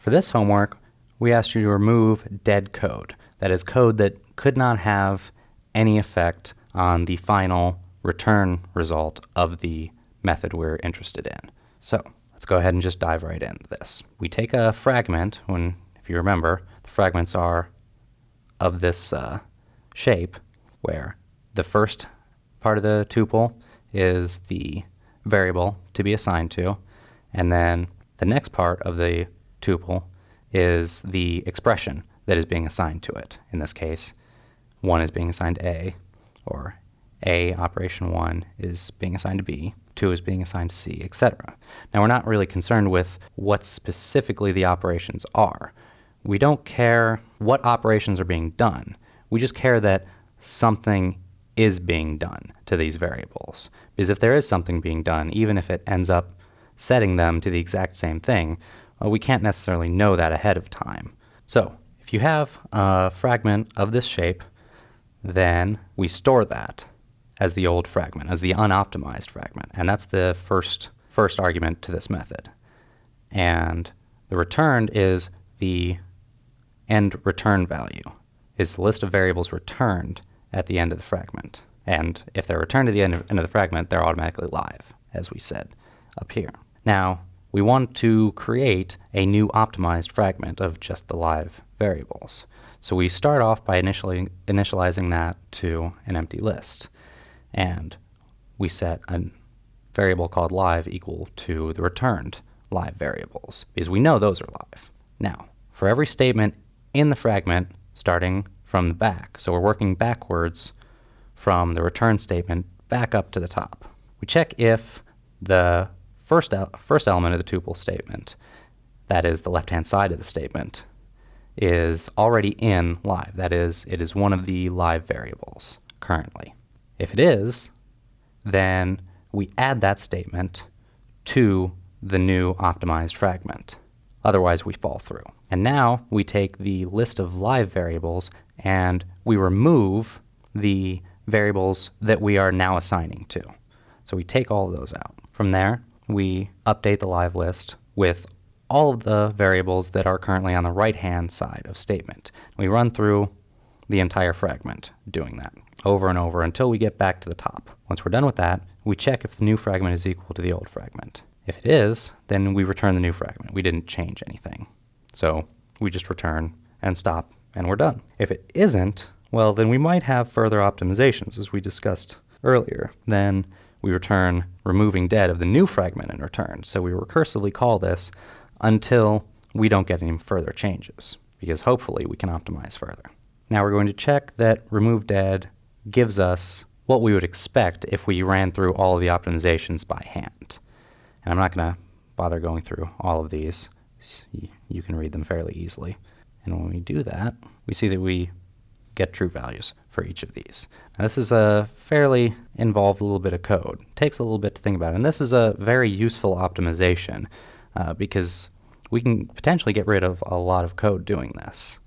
For this homework, we asked you to remove dead code. That is code that could not have any effect on the final return result of the method we're interested in. So let's go ahead and just dive right into this. We take a fragment, if you remember, the fragments are of this shape where the first part of the tuple is the variable to be assigned to, and then the next part of the tuple is the expression that is being assigned to it. In this case, 1 is being assigned to A, or A operation 1 is being assigned to B, 2 is being assigned to C, etc. Now we're not really concerned with what specifically the operations are. We don't care what operations are being done. We just care that something is being done to these variables. Because if there is something being done, even if it ends up setting them to the exact same thing, we can't necessarily know that ahead of time. So if you have a fragment of this shape, then we store that as the old fragment, as the unoptimized fragment. And that's the first argument to this method. And the returned is the end return value, is the list of variables returned at the end of the fragment. And if they're returned at the end of the fragment, they're automatically live, as we said up here. Now, we want to create a new optimized fragment of just the live variables. So we start off by initializing that to an empty list. And we set a variable called live equal to the returned live variables, because we know those are live. Now, for every statement in the fragment, starting from the back, so we're working backwards from the return statement back up to the top, we check if the first element of the tuple statement, that is the left-hand side of the statement, is already in live. That is, it is one of the live variables currently. If it is, then we add that statement to the new optimized fragment. Otherwise, we fall through. And now we take the list of live variables and we remove the variables that we are now assigning to. So we take all of those out. From there, we update the live list with all of the variables that are currently on the right-hand side of statement. We run through the entire fragment doing that over and over until we get back to the top. Once we're done with that, we check if the new fragment is equal to the old fragment. If it is, then we return the new fragment. We didn't change anything. So we just return and stop, and we're done. If it isn't, well, then we might have further optimizations, as we discussed earlier. Then we return removing dead of the new fragment in return. So we recursively call this until we don't get any further changes, because hopefully we can optimize further. Now we're going to check that remove dead gives us what we would expect if we ran through all of the optimizations by hand. And I'm not going to bother going through all of these. You can read them fairly easily. And when we do that, we see that we get true values for each of these. Now, this is a fairly involved little bit of code. It takes a little bit to think about. And this is a very useful optimization because we can potentially get rid of a lot of code doing this.